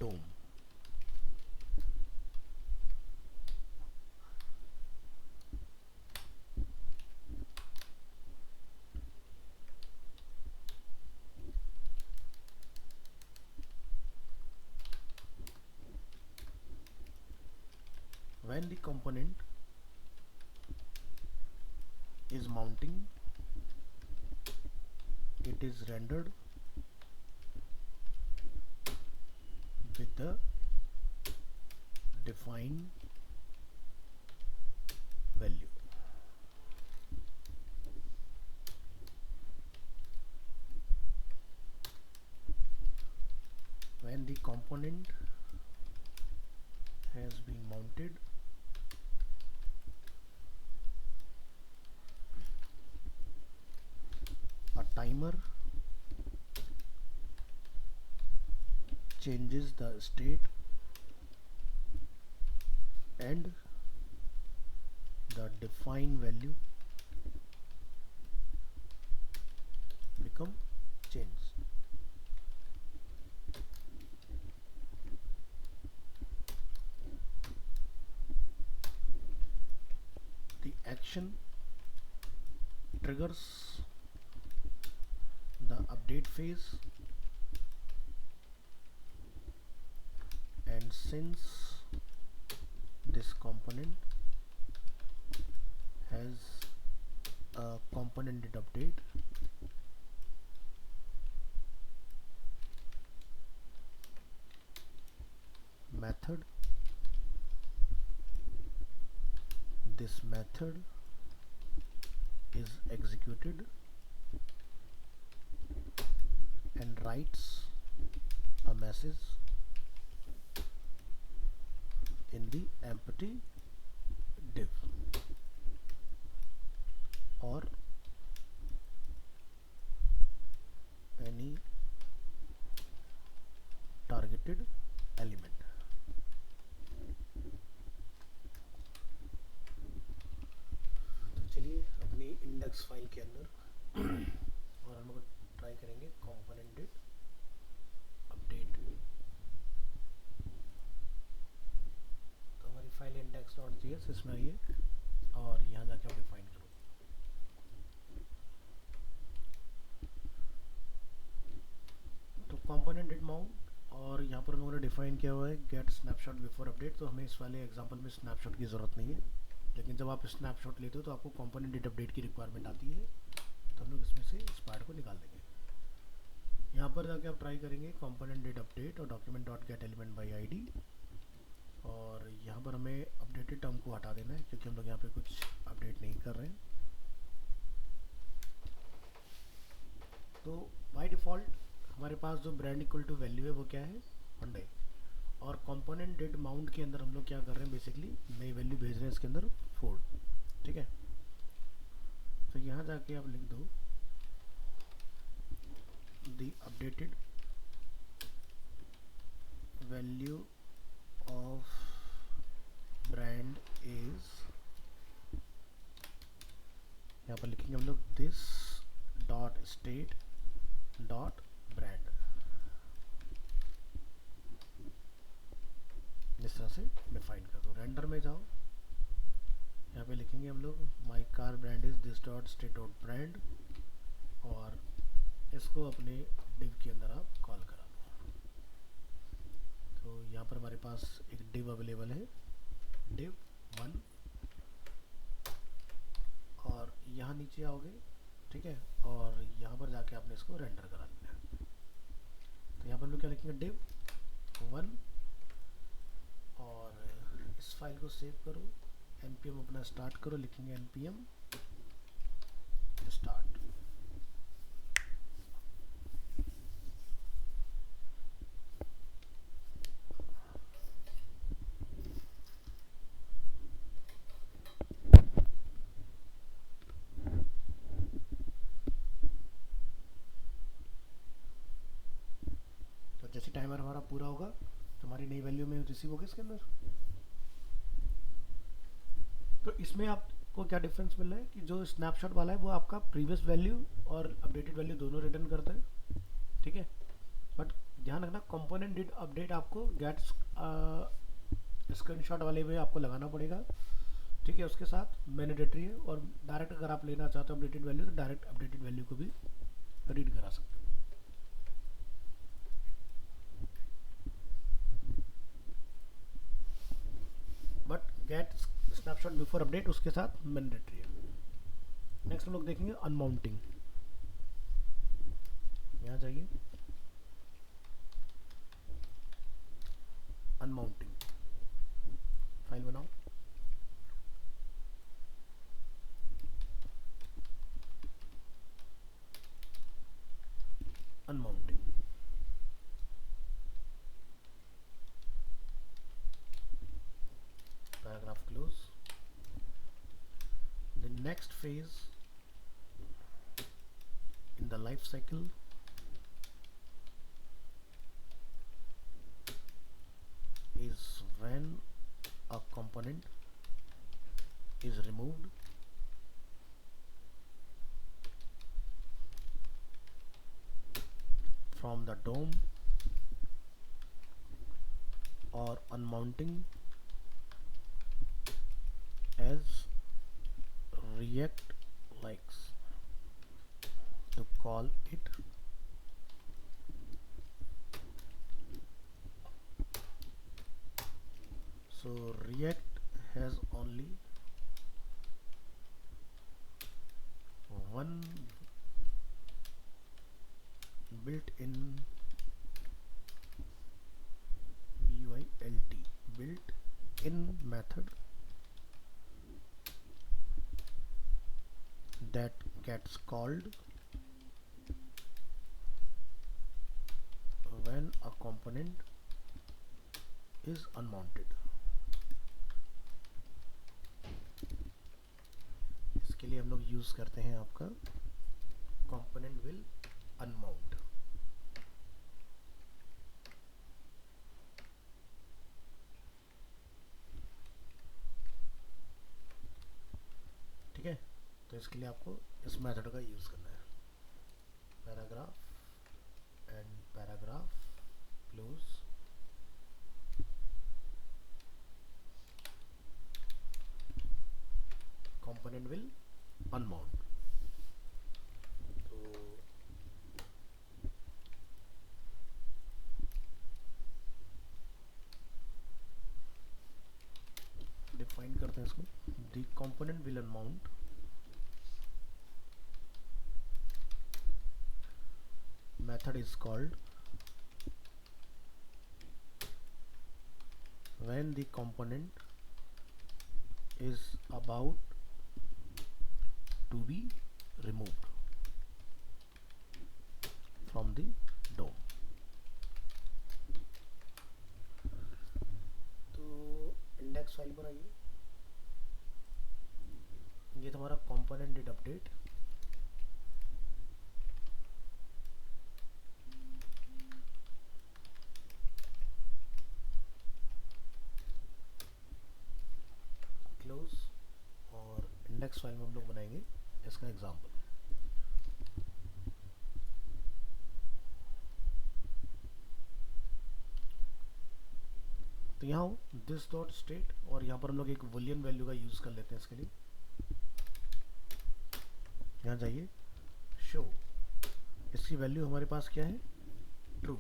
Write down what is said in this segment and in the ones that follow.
DOM. When the component is mounting, it is rendered with the define value. When the component has been mounted, a timer changes the state and the define value become changed. The action triggers the update phase, and since this component has a component did update, method, this method is executed and writes a message in the empty div or any targeted element. तो चलिए अपनी index file के अंदर और हम लोग try करेंगे component did update. तो हमारी फाइल index.js इसमें आइए और यहाँ जाके आप डिफाइन करो. तो component did mount और यहाँ पर हम लोगों ने डिफाइन किया हुआ है get snapshot before update. तो हमें इस वाले एग्जांपल में स्नैपशॉट की ज़रूरत नहीं है, लेकिन जब आप स्नैपशॉट लेते हो तो आपको component did update की रिक्वायरमेंट आती है, तो हम लोग इसमें से इस पार्ट को निकाल देंगे. यहाँ पर जाके आप ट्राई करेंगे component did update और document dot get element by id, और यहाँ पर हमें अपडेटेड टर्म को हटा देना है क्योंकि हम लोग यहाँ पे कुछ अपडेट नहीं कर रहे हैं. तो बाय डिफ़ॉल्ट हमारे पास जो ब्रांड इक्वल टू वैल्यू है वो क्या है, Hyundai. और कंपोनेंट डिड माउंट के अंदर हम लोग क्या कर रहे हैं, बेसिकली नई वैल्यू भेज रहे हैं इसके अंदर फोर्ड. ठीक है, तो यहाँ जाके आप लिख दो the updated value of brand is, यहाँ पर लिखेंगे हम लोग this dot state dot brand. इस तरह से डिफाइन कर दो. रेंडर में जाओ, यहाँ पे लिखेंगे हम लोग my car brand is this dot state dot brand, और इसको अपने डिव के अंदर आप कॉल करा दो. तो यहाँ पर हमारे पास एक डिव अवेलेबल है, डिव 1, और यहाँ नीचे आओगे. ठीक है, और यहाँ पर जाके आपने इसको रेंडर करा देना है. तो यहाँ पर हम लोग क्या लिखेंगे, डिव 1, और इस फाइल को सेव करो, npm अपना स्टार्ट करो, लिखेंगे npm स्टार्ट. तो जैसे टाइमर हमारा पूरा होगा तो हमारी नई वैल्यू में रिसीव होगी इसके अंदर. तो इसमें आपको क्या डिफरेंस मिल रहा है कि जो स्नैपशॉट वाला है वो आपका प्रीवियस वैल्यू और अपडेटेड वैल्यू दोनों रिटर्न करता है. ठीक है, बट ध्यान रखना कंपोनेंट डिड अपडेट आपको गेट स्क्रीनशॉट वाले में आपको लगाना पड़ेगा, ठीक है। उसके साथ मैंडेटरी है, और डायरेक्ट अगर आप लेना चाहते हो अपडेटेड वैल्यू तो डायरेक्ट अपडेटेड वैल्यू को भी रीड करा सकते हो। But get snapshot before update उसके साथ मैंडेटरी है। नेक्स्ट हम लोग देखेंगे अनमाउंटिंग। यहाँ जाइए, अनमाउंटिंग फाइल बनाओ। Unmounting, paragraph close. The next phase in the life cycle is when a component is removed from the DOM or unmounting as React likes to call it so React has only one built-in built-in method that gets called when a component is unmounted। इसके लिए हम लोग use करते हैं आपका component will unmount। ठीक है, तो इसके लिए आपको इस मेथड का यूज करना है। Paragraph and paragraph close. Component will unmount. तो डिफाइन करते हैं इसको। The component will unmount method is called when the component is about to be removed from the DOM। तो इंडेक्स फाइल पर आइए, ये तुम्हारा कंपोनेंट डिड अपडेट। क्लोज, और इंडेक्स फाइल में हम लोग बनाएंगे इसका एग्जाम्पल। तो यहाँ हो दिस डॉट स्टेट, और यहाँ पर हम लोग एक बूलियन वैल्यू का यूज कर लेते हैं इसके लिए। यहाँ जाइए, शो, इसकी वैल्यू हमारे पास क्या है, true.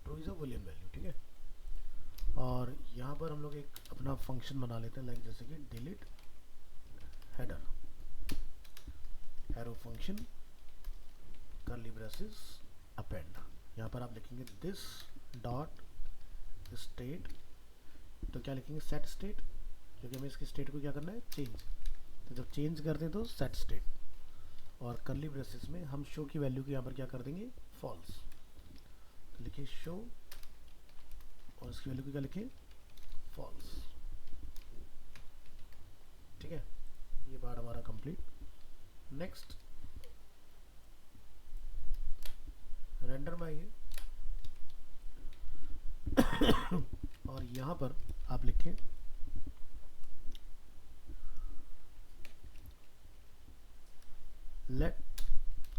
True is a Boolean value, ठीक है। और यहाँ पर हम लोग एक अपना फंक्शन बना लेते हैं, लाइक जैसे कि delete header, arrow function, curly braces, append. यहाँ पर आप लिखेंगे दिस डॉट स्टेट, तो क्या लिखेंगे, सेट स्टेट, क्योंकि हमें इसकी स्टेट को क्या करना है, चेंज। तो जब चेंज करते हैं तो सेट स्टेट, और कर्ली ब्रेसेस में हम शो की वैल्यू को यहाँ पर क्या कर देंगे, फॉल्स। तो लिखिए शो, और इसकी वैल्यू को क्या लिखें, फॉल्स। ठीक है, ये पार्ट हमारा कंप्लीट। नेक्स्ट रेंडर में आइए, और यहाँ पर आप लिखें लेट,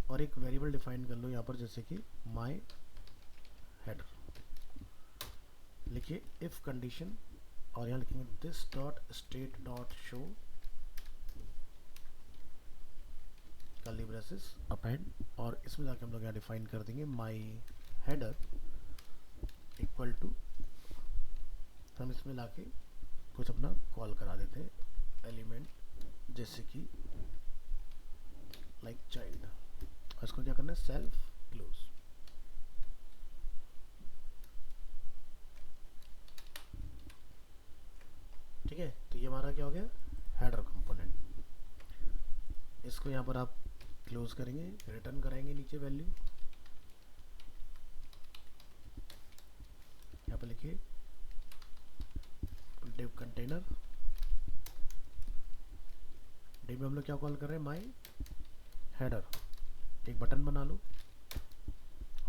और एक वेरिएबल डिफाइन कर लो यहाँ पर, जैसे कि माई हेडर लिखिए इफ कंडीशन और यहाँ लिखेंगे this dot state dot show curly braces append, और इसमें जाके हम लोग यहाँ डिफाइन कर देंगे माई हेडर इक्वल टू, हम इसमें लाके कुछ अपना कॉल करा देते हैं एलिमेंट, जैसे कि लाइक चाइल्ड, और इसको क्या करना है सेल्फ क्लोज। ठीक है, तो ये हमारा क्या हो गया हेडर कंपोनेंट। इसको यहाँ पर आप क्लोज करेंगे, रिटर्न कराएंगे नीचे वैल्यू, यहाँ पर लिखिए डिव कंटेनर, डिव में हम लोग क्या कॉल कर रहे हैं माई हेडर, एक बटन बना लो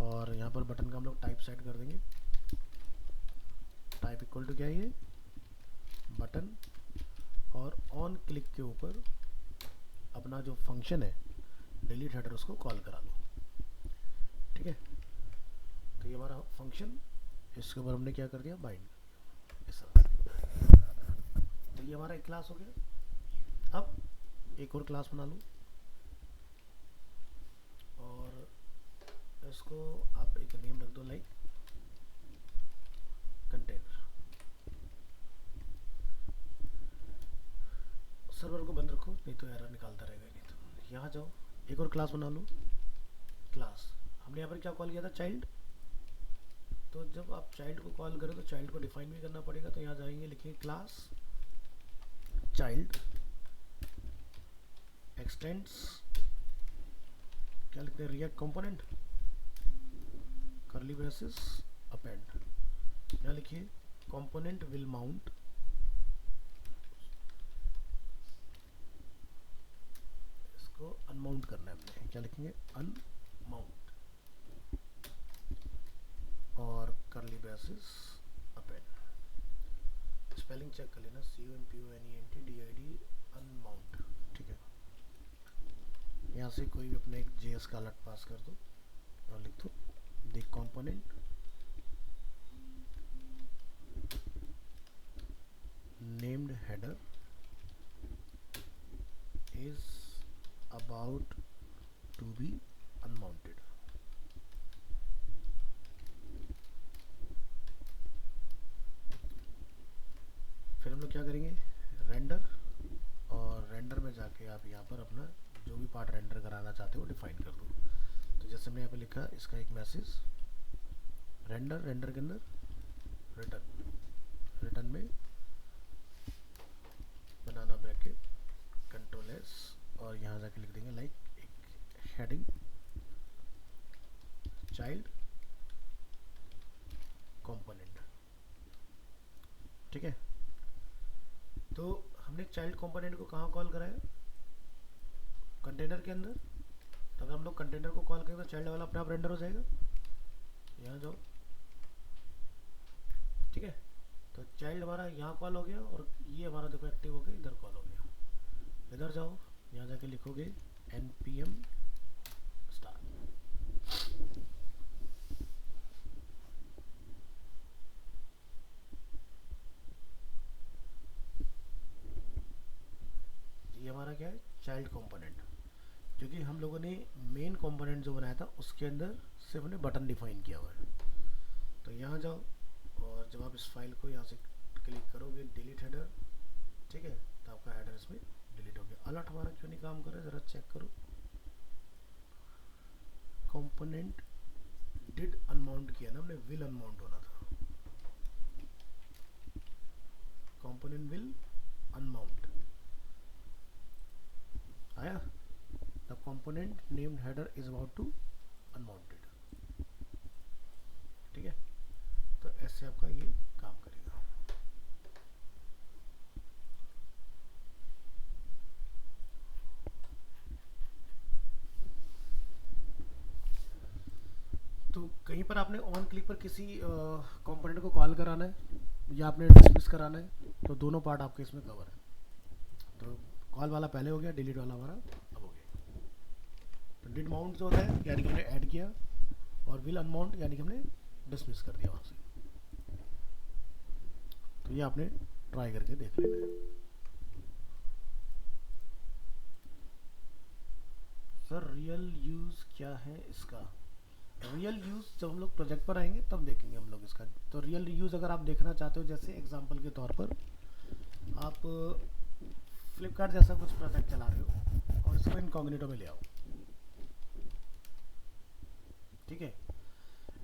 और यहाँ पर बटन का हम लोग टाइप सेट कर देंगे, टाइप इक्वल टू क्या है ये बटन, और ऑन क्लिक के ऊपर अपना जो फंक्शन है डिलीट हेडर उसको कॉल करा लो। ठीक है, तो ये हमारा फंक्शन, इसके ऊपर हमने क्या कर दिया बाइंड कर दिया, तो ये हमारा एक क्लास हो गया। अब एक और क्लास बना लो और इसको आप एक नेम रख दो लाइक कंटेनर। सर्वर को बंद रखो नहीं तो एरर निकालता रहेगा, नहीं तो यहाँ जाओ एक और क्लास बना लो। क्लास हमने यहाँ पर क्या कॉल किया था चाइल्ड, तो जब आप चाइल्ड को कॉल करें तो चाइल्ड को डिफाइन भी करना पड़ेगा, तो यहाँ जाएंगे लिखेंगे क्लास चाइल्ड एक्सटेंड्स, क्या लिखते हैं React component curly braces append, यहाँ लिखिए कंपोनेंट विल माउंट, इसको अनमाउंट करना है हमने, क्या लिखेंगे अनमाउंट, और curly braces append, spelling check कर लेना COMPONENT अनमाउंट। ठीक है, यहाँ से कोई भी अपना एक JS का अलर्ट पास कर दो और लिख दो the component named header is about to be unmounted. फिर हम लोग क्या करेंगे रेंडर, और रेंडर में जाके आप यहाँ पर अपना जो भी पार्ट रेंडर कराना चाहते हो डिफाइन कर दो। तो जैसे हमने यहाँ पे लिखा इसका एक मैसेज रेंडर, रेंडर के अंदर रिटर्न, रिटर्न में बनाना ब्रैकेट कंट्रोल S, और यहाँ जाके लिख देंगे लाइक एक हेडिंग चाइल्ड कंपोनेंट। ठीक है, तो हमने चाइल्ड कंपोनेंट को कहाँ कॉल करा है कंटेनर के अंदर, तो अगर हम लोग कंटेनर को कॉल करें तो चाइल्ड वाला अपने आप रेंडर हो जाएगा। यहाँ जाओ, ठीक है, तो चाइल्ड हमारा यहाँ कॉल हो गया और ये हमारा देखो एक्टिव हो गया इधर कॉल हो गया। इधर जाओ, यहाँ जाके लिखोगे npm start, ये हमारा क्या है चाइल्ड कंपोनेंट, क्योंकि हम लोगों ने मेन कंपोनेंट जो बनाया था उसके अंदर सिर्फ हमने बटन डिफाइन किया हुआ है। तो यहाँ जाओ और जब आप इस फाइल को यहाँ से क्लिक करोगे डिलीट हेडर, ठीक है, तो आपका हेडर इसमें डिलीट हो गया। अलर्ट हमारा क्यों नहीं काम कर रहा है ज़रा चेक करो, कंपोनेंट डिड अनमाउंट किया ना हमने, विल अनमाउंट होना था, कंपोनेंट विल अनमाउंट आया, the component named header is about to unmounted. ठीक है, तो ऐसे आपका ये काम करेगा। तो कहीं पर आपने ऑन क्लिक पर किसी कंपोनेंट को कॉल कराना है या आपने डिसमिस कराना है, तो दोनों पार्ट आपके इसमें कवर है। तो कॉल वाला पहले हो गया, डिलीट वाला हमारा अब हो गया। तो डिड माउंट जो होता है यानी कि हमने ऐड किया, और विल अनमाउंट यानी कि हमने डिसमिस कर दिया वहाँ से। तो ये आपने ट्राई करके देख लेना है। सर रियल यूज़ क्या है इसका? रियल यूज़ जब हम लोग प्रोजेक्ट पर आएंगे तब देखेंगे हम लोग इसका। तो रियल यूज़ अगर आप देखना चाहते हो, जैसे एग्जांपल के तौर पर आप फ्लिपकार्ट जैसा कुछ प्रोजेक्ट चला रहे हो और इसको इनकॉग्निटो में ले आओ, ठीक है।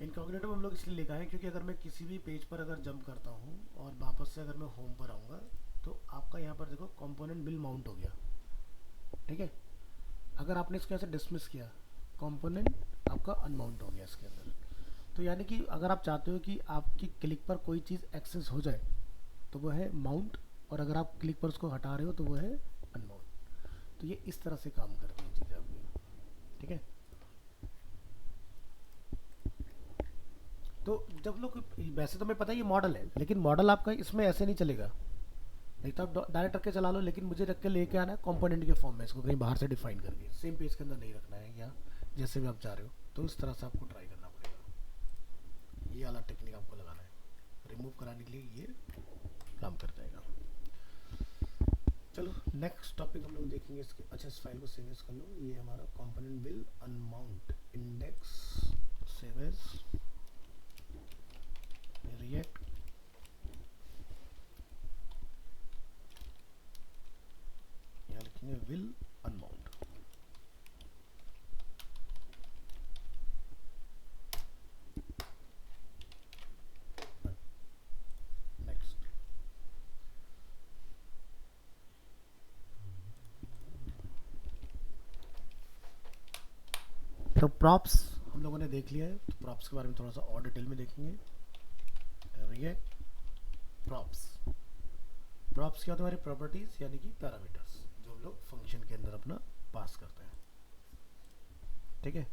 इनकॉग्निटो में हम लोग इसलिए लिखा है क्योंकि अगर मैं किसी भी पेज पर अगर जंप करता हूँ और वापस से अगर मैं होम पर आऊँगा तो आपका यहाँ पर देखो कंपोनेंट बिल माउंट हो गया, ठीक है। अगर आपने इसको ऐसे डिसमिस किया, कंपोनेंट आपका अनमाउंट हो गया इसके अंदर। तो यानी कि अगर आप चाहते हो कि आपकी क्लिक पर कोई चीज़ एक्सेस हो जाए तो वो है माउंट, और अगर आप क्लिक पर उसको हटा रहे हो तो वो है अनमाउंट। तो ये इस तरह से काम करती है चीज़ें आपकी, ठीक है। तो जब लोग, वैसे तो मैं पता है ये मॉडल है, लेकिन मॉडल आपका इसमें ऐसे नहीं चलेगा। नहीं तो आप डायरेक्ट रख के चला लो, लेकिन मुझे रख के लेके आना है कंपोनेंट के फॉर्म में, इसको कहीं बाहर से डिफाइन करके सेम पेज के अंदर नहीं रखना है, या जैसे भी आप चाह रहे हो। तो इस तरह से आपको ट्राई करना पड़ेगा। ये वाला टेक्निक आपको लगाना है, रिमूव कराने के लिए ये काम कर जाएगा। चलो नेक्स्ट टॉपिक हम लोग देखेंगे इसके। अच्छा, इस फाइल को सेव एज कर लो। ये हमारा component will unmount index save as React यहाँ लिखेंगे विल अनमाउंट। नेक्स्ट, तो प्रॉप्स हम लोगों ने देख लिया है, तो प्रॉप्स के बारे में थोड़ा सा और डिटेल में देखेंगे। React props. प्रॉप्स क्या होता है? हमारी प्रॉपर्टीज यानी कि पैरामीटर्स जो हम लोग फंक्शन के अंदर अपना पास करते हैं, ठीक है।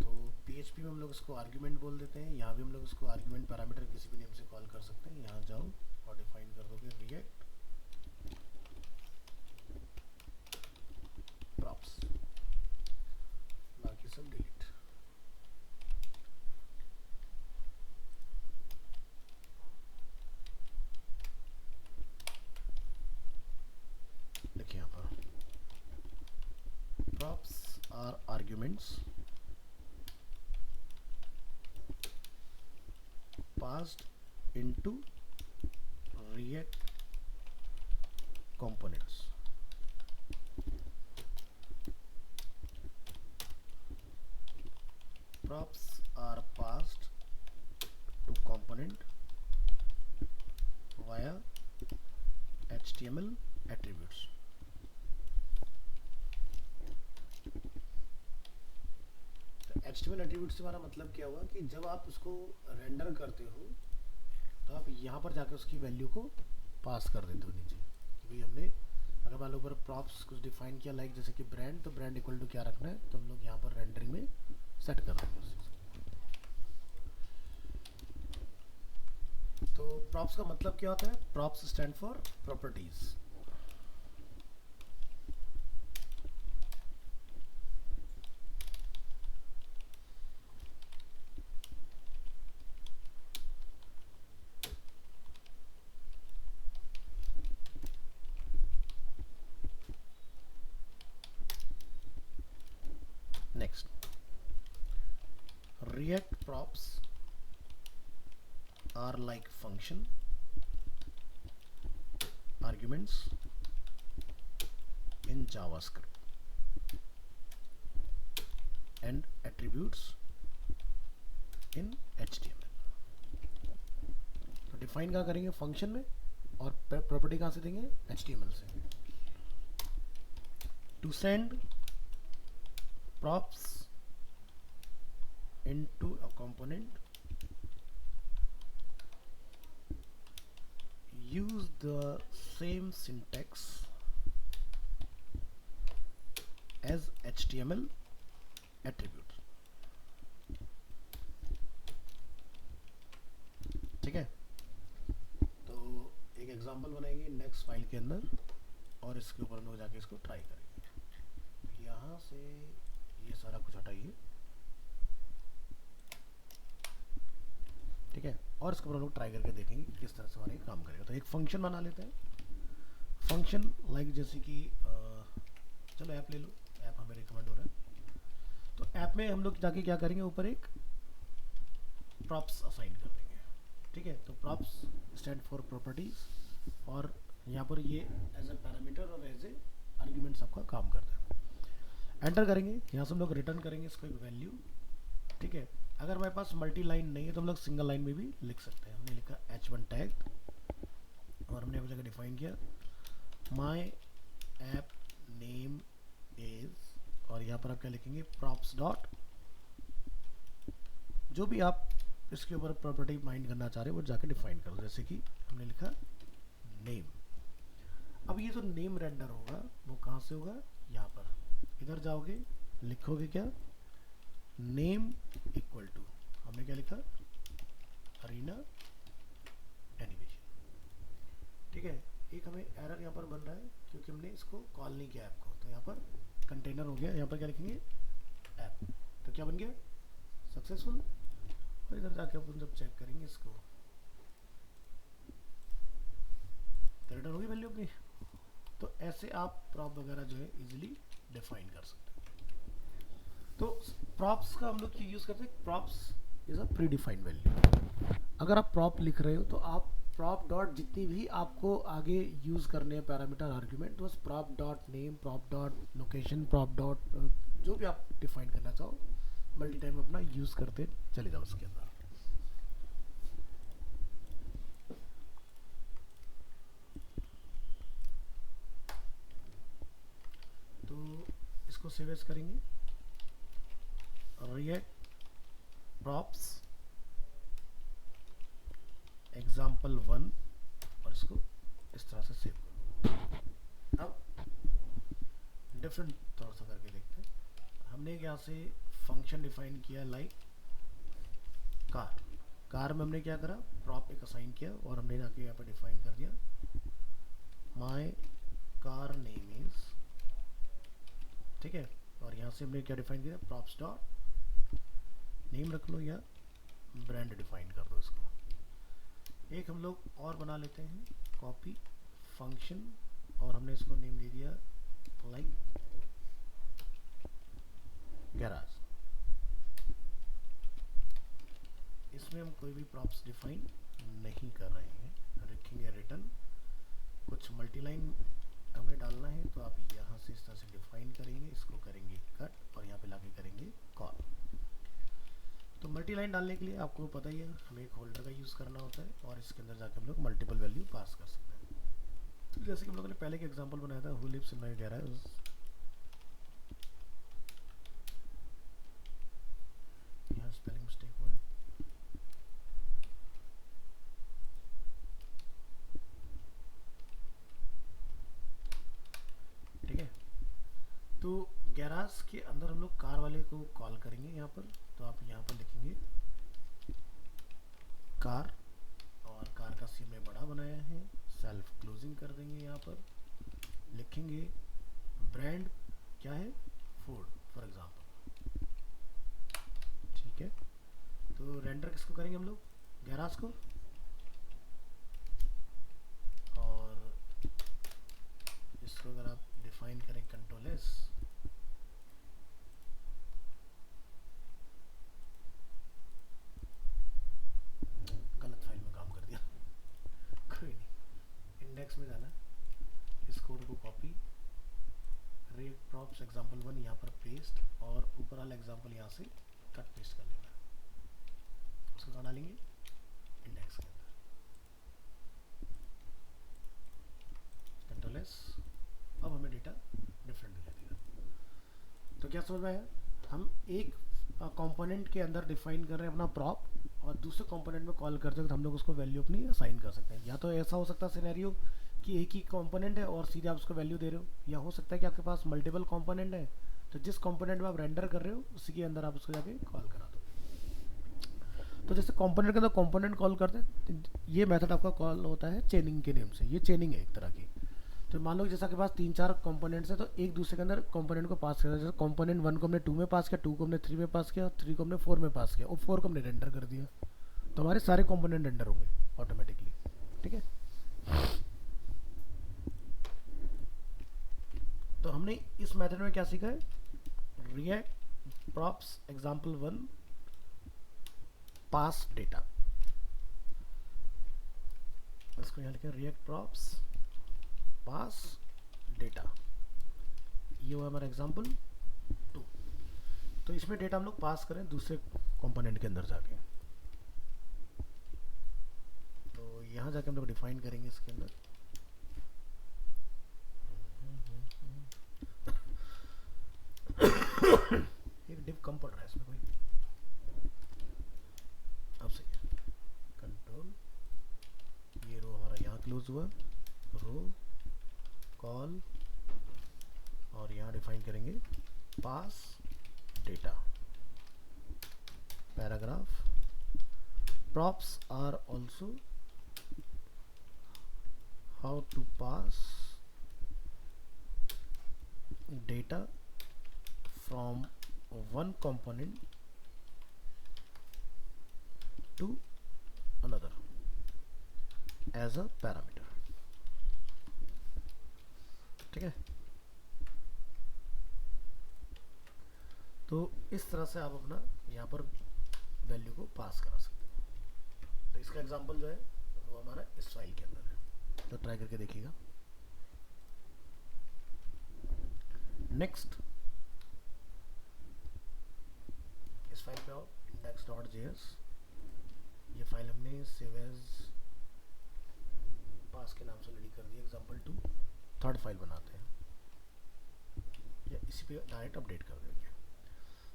तो PHP में हम लोग इसको आर्ग्यूमेंट बोल देते हैं, यहाँ भी हम लोग इसको आर्ग्यूमेंट पैरामीटर किसी भी नेम से कॉल कर सकते हैं। यहाँ जाओ और डिफाइन कर दोगे रिएक्ट प्रॉप्स, बाकी सब डिलीट। देखिए यहाँ पर props are arguments passed into React components. Props are passed to component via HTML attributes. HTML attribute से हमारा मतलब क्या हुआ कि जब आप उसको रेंडर करते हो तो आप यहाँ पर जाकर उसकी वैल्यू को पास कर देते हो नीचे कि भाई हमने, अगर मान लो ऊपर प्रॉप्स कुछ डिफाइन किया लाइक जैसे कि ब्रांड, तो ब्रांड इक्वल टू क्या रखना है, तो हम लोग यहाँ पर रेंडरिंग में सेट कर देंगे उस चीज़ को। तो प्रॉप्स का मतलब क्या होता है? Props stand for properties. Next, React props are like function arguments in JavaScript and attributes in HTML. तो डिफाइन कहाँ करेंगे? फंक्शन में, और प्रॉपर्टी कहाँ से देंगे? HTML से। To send props into a component, use the same syntax as HTML attribute, ठीक है। तो एक एग्जांपल बनाएंगे नेक्स्ट फाइल के अंदर और इसके ऊपर हम लोग जाके इसको ट्राई करेंगे। यहाँ से ये सारा कुछ हटाइए, और इसके ऊपर हम लोग ट्राई करके देखेंगे कि किस तरह से हमारे काम करेगा। तो एक फंक्शन बना लेते हैं। फंक्शन लाइक जैसे कि चलो ऐप ले लो, ऐप हमें रिकमेंड हो रहा है। तो ऐप में हम लोग जाके क्या करेंगे, ऊपर एक प्रॉप्स असाइन कर देंगे। ठीक है, तो प्रॉप्स स्टैंड फॉर प्रॉपर्टीज, और यहाँ पर ये एज ए पैरामीटर और एज ए आर्ग्यूमेंट्स आपका काम करता है। एंटर करेंगे, यहाँ से हम लोग रिटर्न करेंगे इसको एक वैल्यू। ठीक है, अगर हमारे पास मल्टी लाइन नहीं है तो हम लोग सिंगल लाइन में भी लिख सकते हैं। हमने लिखा h1 टैग, और हमने जगह डिफाइन किया माई ऐप नेम इज, और यहाँ पर आप क्या लिखेंगे, प्रॉप्स डॉट, जो भी आप इसके ऊपर प्रॉपर्टी माइंड करना चाह रहे हो वो जाके डिफाइन करो। जैसे कि हमने लिखा नेम। अब ये जो नेम रेंडर होगा वो कहाँ से होगा, यहाँ पर इधर जाओगे, लिखोगे क्या, नेम इक्वल टू, हमने क्या लिखा, अरीना एनिमेशन। ठीक है, एक हमें एरर यहाँ पर बन रहा है क्योंकि हमने इसको कॉल नहीं किया ऐप को। तो यहाँ पर कंटेनर हो गया, यहाँ पर क्या लिखेंगे, ऐप। तो क्या बन गया, सक्सेसफुल। और इधर जाके अपन जब चेक करेंगे इसको तो रिटर्न होगी वैल्यू अपनी। तो ऐसे आप प्रॉप वगैरह जो है इजीली डिफाइन कर सकते हैं। तो प्रॉप्स का हम लोग यूज करते हैं, props is a pre defined value. अगर आप प्रॉप लिख रहे हो तो आप प्रॉप डॉट जितनी भी आपको आगे यूज करने हैं पैरामीटर आर्ग्यूमेंट, बस prop dot name, prop dot location, prop dot जो भी आप डिफाइन करना चाहो मल्टी टाइम अपना यूज करते चले जाओ उसके अंदर। तो इसको सेव एज करेंगे, रिएक्ट प्रॉप्स example1, और इसको इस तरह से सेव करो। अब डिफरेंट थोड़ा सा करके देखते हैं। हमने यहाँ से फंक्शन डिफाइन किया लाइक कार। कार में हमने क्या करा, प्रॉप एक असाइन किया, और हमने जाके यहाँ पर डिफाइन कर दिया माय कार नेम इज। ठीक है, और यहाँ से हमने क्या डिफाइन किया, प्रॉप्स डॉट नेम रख लो या ब्रांड डिफाइन कर दो इसको। एक हम लोग और बना लेते हैं, कॉपी फंक्शन, और हमने इसको नेम दे दिया लाइक गैराज। इसमें हम कोई भी प्रॉप्स डिफाइन नहीं कर रहे हैं, रखेंगे रिटर्न। कुछ मल्टीलाइन हमें डालना है तो आप यहाँ से इस तरह से डिफाइन करेंगे, इसको करेंगे कट, और यहाँ पे लाके करेंगे कॉल। तो मल्टी लाइन डालने के लिए आपको पता ही है हमें एक होल्डर का यूज़ करना होता है, और इसके अंदर जाकर हम लोग मल्टीपल वैल्यू पास कर सकते हैं। तो जैसे कि हम लोगों ने पहले एक एग्जांपल बनाया था, who lives in my garage. यहाँ स्पेलिंग मिस्टेक हुआ है। ठीक है, तो गैराज के अंदर हम लोग कार वाले को कॉल करेंगे यहाँ पर। तो आप यहाँ पर लिखेंगे कार, और कार का सी में बड़ा बनाया है, सेल्फ क्लोजिंग कर देंगे। यहाँ पर लिखेंगे ब्रांड क्या है, फूड फॉर एग्जांपल। ठीक है, तो रेंडर किसको करेंगे हम लोग, गैराज को, और इसको अगर आप डिफाइन करें कंट्रोल एस, इंडेक्स में जाना, इस कोड को कॉपी, रेट प्रॉप्स example1 यहाँ पर पेस्ट, और ऊपर वाला एग्जाम्पल यहाँ से कट पेस्ट कर लेना। उसको कहाँ डालेंगे, इंडेक्स के अंदर, कंट्रोल एस। अब हमें डेटा डिफरेंट दिखाई देगा। तो क्या समझ में आया, हम एक कंपोनेंट के अंदर डिफाइन कर रहे हैं अपना प्रॉप, और दूसरे कंपोनेंट में कॉल करते हैं तो हम लोग उसको वैल्यू अपनी असाइन कर सकते हैं। या तो ऐसा हो सकता है सिनेरियो कि एक ही कंपोनेंट है और सीधे आप उसको वैल्यू दे रहे हो, या हो सकता है कि आपके पास मल्टीपल कंपोनेंट है, तो जिस कंपोनेंट में आप रेंडर कर रहे हो उसी के अंदर आप उसको जाके कॉल करा दो। तो जैसे कंपोनेंट के अंदर कंपोनेंट कॉल करते हैं, ये मेथड आपका कॉल होता है चेनिंग के नेम से। ये चेनिंग है एक तरह की। तो मान लो जैसे आपके पास 3-4 कंपोनेंट्स है, तो एक दूसरे के अंदर कंपोनेंट को पास करना। जैसे कंपोनेंट 1 को हमने 2 में पास किया, 2 को हमने 3 में पास किया, 3 को हमने 4 में पास किया, और 4 को हमने रेंडर कर दिया। तो हमारे सारे कंपोनेंट रेंडर होंगे ऑटोमेटिकली। ठीक है, तो हमने इस मेथड में क्या सीखा है, रिएक्ट प्रॉप्स एग्जांपल 1 पास डेटा, इसको यहाँ लिखा रिएक्ट प्रॉप्स पास डेटा, ये हुआ हमारा एग्जांपल 2। तो इसमें डेटा हम लोग पास करें दूसरे कंपोनेंट के अंदर जाके, तो यहाँ जाके हम लोग डिफाइन करेंगे इसके अंदर। एक डिव कम पड़ रहा है इसमें कोई, अब सही है। कंट्रोल, ये रो हमारा यहाँ क्लोज हुआ, रो कॉल, और यहाँ डिफाइन करेंगे pass data paragraph. props are also how to pass data from one component to another as a parameter। ठीक है, तो इस तरह से आप अपना यहाँ पर वैल्यू को पास करा सकते हो। तो इसका एग्जांपल जो है वो हमारा इस फाइल के अंदर है, तो ट्राई करके देखिएगा। नेक्स्ट, इस फाइल पे आओ, index.js, ये फाइल हमने सेव एज पास के नाम से रेडी कर दी एग्जांपल 2। थर्ड फाइल बनाते हैं या इसी पे डायरेक्ट अपडेट कर देंगे।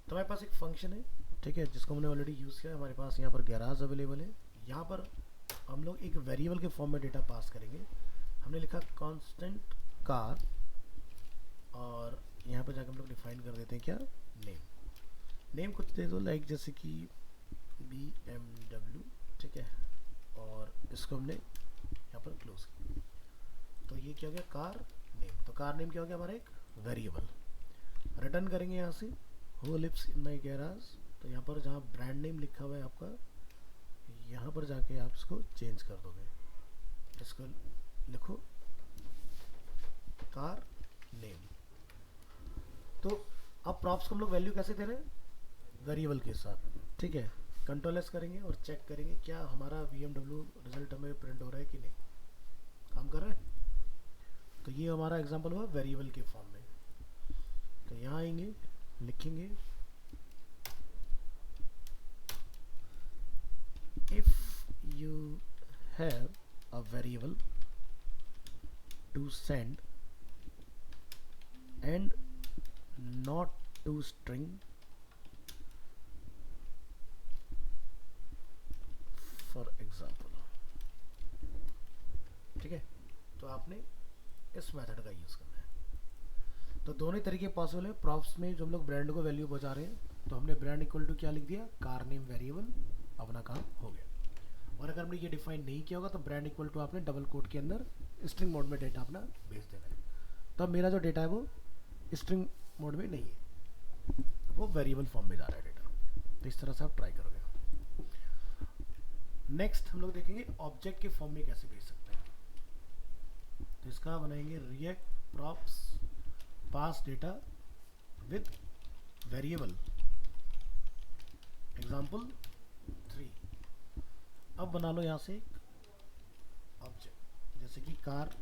तो हमारे पास एक फंक्शन है, ठीक है, जिसको हमने ऑलरेडी यूज़ किया है। हमारे पास यहाँ पर गैराज अवेलेबल है, यहाँ पर हम लोग एक वेरिएबल के फॉर्म में डेटा पास करेंगे। हमने लिखा कांस्टेंट कार, और यहाँ पर जाकर हम लोग डिफाइन कर देते हैं क्या, नेम कुछ दे दो, लाइक जैसे कि BMW, ठीक है, और इसको हमने यहाँ पर क्लोज किया। तो ये क्या हो गया, कार नेम। तो कार नेम क्या हो गया, हमारा एक वेरिएबल। रिटर्न करेंगे यहाँ से who lives in my garage, तो यहाँ पर जहाँ ब्रांड नेम लिखा हुआ है आपका, यहाँ पर जाके आप इसको चेंज कर दोगे, इसको लिखो कार नेम। तो अब प्रॉप्स को हम लोग वैल्यू कैसे दे रहे हैं, वेरिएबल के साथ, ठीक है। कंट्रोल एस करेंगे और चेक करेंगे क्या हमारा BMW रिजल्ट हमें प्रिंट हो रहा है कि नहीं, काम कर रहा है। तो ये हमारा एग्जांपल हुआ वेरिएबल के फॉर्म में। तो यहाँ आएंगे, लिखेंगे if you have a variable to send and not to string for example, ठीक है। तो आपने इस मेथड का यूज़ करना है। तो दोनों तरीके पॉसिबल है। प्रॉप्स में जो हम लोग ब्रांड को वैल्यू बचा रहे हैं, तो हमने ब्रांड इक्वल टू क्या लिख दिया, कार नेम वेरिएबल, अपना काम हो गया। और अगर हमने ये डिफाइन नहीं किया होगा तो ब्रांड इक्वल टू आपने डबल कोट के अंदर स्ट्रिंग मोड में डेटा अपना भेज देना है। तो अब मेरा जो डेटा है वो स्ट्रिंग मोड में नहीं है, वो वेरिएबल फॉर्म में जा रहा है डेटा। तो इस तरह से आप ट्राई करोगे। नेक्स्ट हम लोग देखेंगे ऑब्जेक्ट के फॉर्म में कैसे भेज सकते हैं। तो इसका बनाएंगे react props pass data with variable example 3। अब बना लो यहाँ से एक ऑब्जेक्ट, जैसे कि कार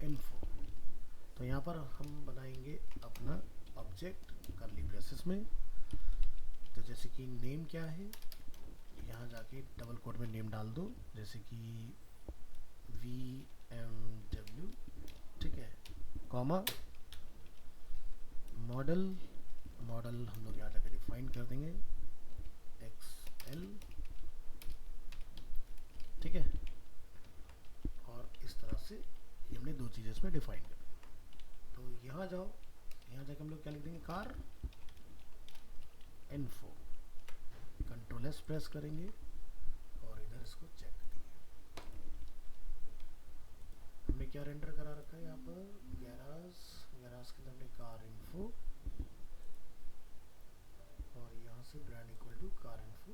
इन्फो। तो यहाँ पर हम बनाएंगे अपना ऑब्जेक्ट करली ब्रेसेस में। तो जैसे कि नेम क्या है, यहाँ जाके डबल कोट में नेम डाल दो, जैसे कि BMW, ठीक है, कॉमा मॉडल हम लोग यहाँ जाके डिफाइन कर देंगे XL, ठीक है। और इस तरह से ये हमने दो चीज़ें इसमें डिफाइन कर दी। तो यहाँ जाओ, यहाँ जाके हम लोग क्या लिख देंगे, car info. Control S press करेंगे और इधर इसको चेक करेंगे। हमने क्या रेंडर करा रखा है यहाँ पर, गैराज के अंदर हमने कार इन्फो, और यहाँ से brand equal to car info.